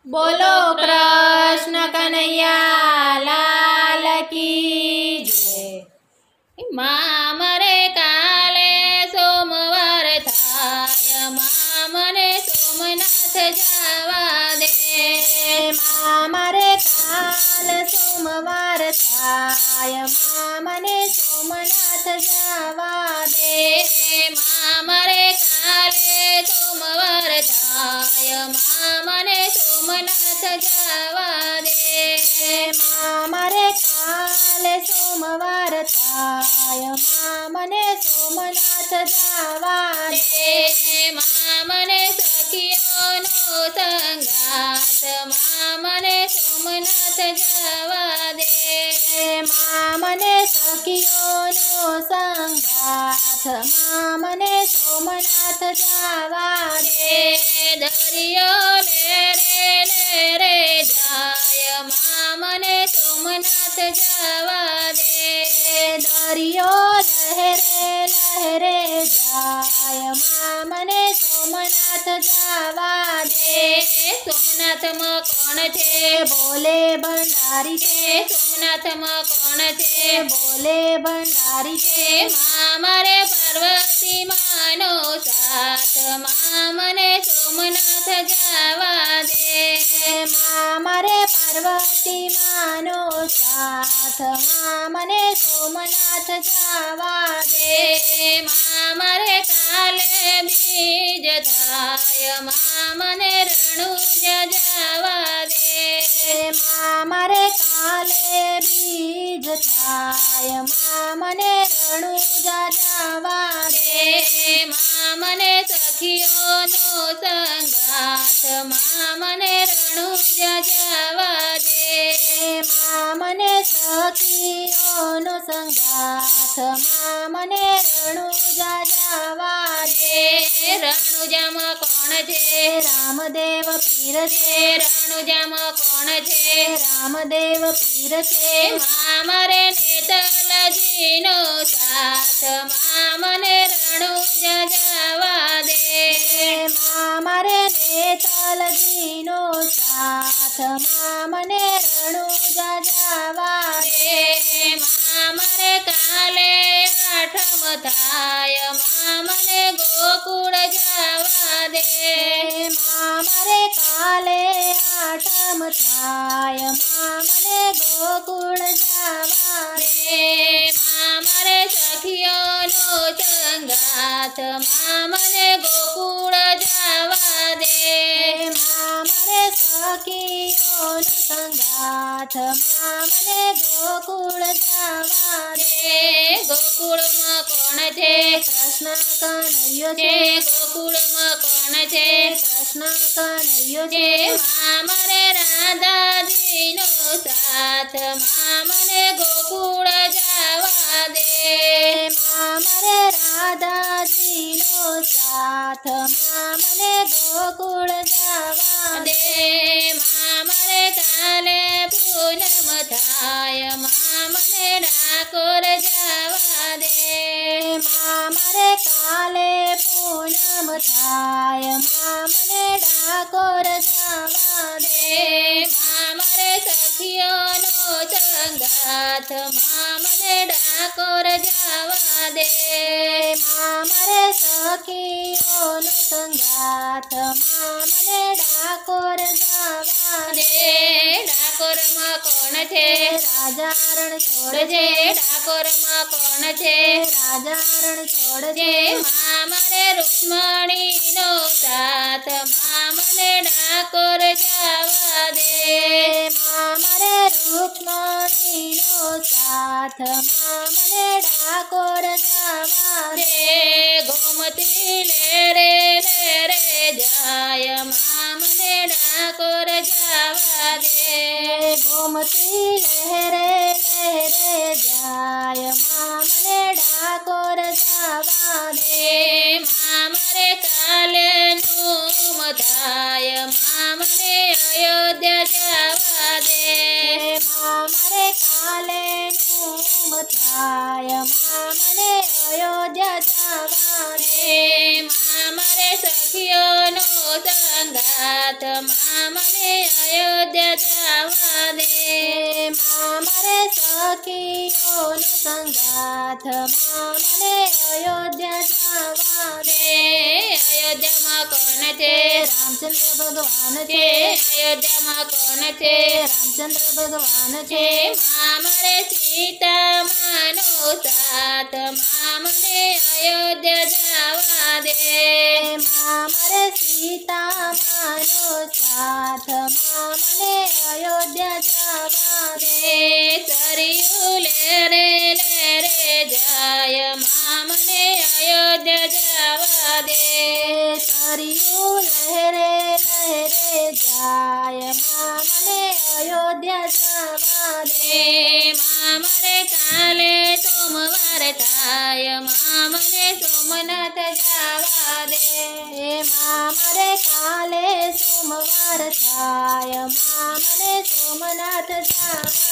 बोलो कृष्ण कन्हैया लाल की जय। मामरे काले सोमवार थाय मामने सोमनाथ जावा दे। मामरे काल सोमवार थाय मामने सोमनाथ जावा दे। मामरे काले सोमवार थाय मामने सोमनाथ जावा दे। मामरे काले सोमवार थाय मामने सोमनाथ जावा दे। मामने सखियोनो संगात मामने सोमनाथ जावा दे। मामने सखियोनो संगात मामने सोमनाथ जावा दे। दरियो ले रे जाय मामने सोमनाथ जावा दे। दरियो लहरे जाय मामने सोमनाथ जावा दे। सोमनाथ में कोण छे बोले भंडारी छे। सोमनाथ में कोण छे बोले भंडारी छे। मामरे पार्वती मानो साथ मामने सोमनाथ जावा दे। मामरे पार्वती मानो साथ मामने सोमनाथ जावा दे। मामरे काले बीज थाय मामने रणुज जावा दे। मामरे काले बीज थाय मामने रणुज जावा दे। मामने सखियोनो संगात मामने रणुज जावा दे। मामने सखियोनो संगात मामने रणुज जावा दे। रणुजामा कोण छे रामदेव पीर छे। रणुजामा कोण छे रामदेव पीर छे। मामरे नेतलजीनो साथ मामने रणुज जावा दे। मामरे नेतलजीनो साथ मामने रणुज जावा दे। मामरे काले आठम थाय मामने गोकुळ जावा दे। मामरे काले आठम थाय मामने गोकुळ जावा दे। मामरे सखियोनो संगात मामने गोकुळ जावा दे। मामरे सखियोनो संगात मामने गोकुळ जावा दे। गोकुळ में कोण छे कृष्ण कन्हैयो छे। गोकुळ में कोण छे कृष्ण कन्हैयो छे। मामरे राधाजीनो साथ मामने गोकुळ जावा दे। मामरे राधाजीनो साथ मामने गोकुळ जावा दे। मामरे काले पूनम थाय मामने डाकोर जावा दे। मामरे काले पूनम थाय मामने डाकोर जावा दे। मामरे सखियोनो संगात मामने डाकोर जावा दे। मामरे सखियोनो संगात मामने डाकोर जावा दे। डाकोर में कोण छे राजा रणछोड़ छे। डाकोर में कोण छे राजा रणछोड़ छे। मामरे रुक्मणीनो साथ मामने डाकोर जावा दे। मामरे रुक्मणीनो साथ मामने डाकोर जावा दे। गोमती ले रे जाय मामने डाकोर जावा दे। गोमती लहरे जाय मामने डाकोर जावा दे। मामरे काले नूम थाय मामने अयोध्या जावा दे। मामरे काले नूम थाय मामने अयोध्या जावा दे। मामरे सखियोनो સંગાથમાં મને અયોધ્યા જવા દે મારે સખીઓનો સંગાથમાં મને અયોધ્યા જવા દે અયોધ્યામાં કોણ છે રામચંદ્ર ભગવાન છે છે અયોધ્યામાં કોણ છે રામચંદ્ર ભગવાન છે છે મારે સીતા માનો સાથ મને અયોધ્યા જવા દે મારે સીતા માનો સાથમાં મને અયોધ્યા જવા દે સરયુ લે રે જાય મને અયોધ્યા જવા દે સરયુ લહેરે લહેરે જાય મને અયોધ્યા જવા દે મારે કાલે સોમવાર થાય મને સોમનાથ જવા દે મારે કાલે સોમવાર થાય મને સોમનાથ જવા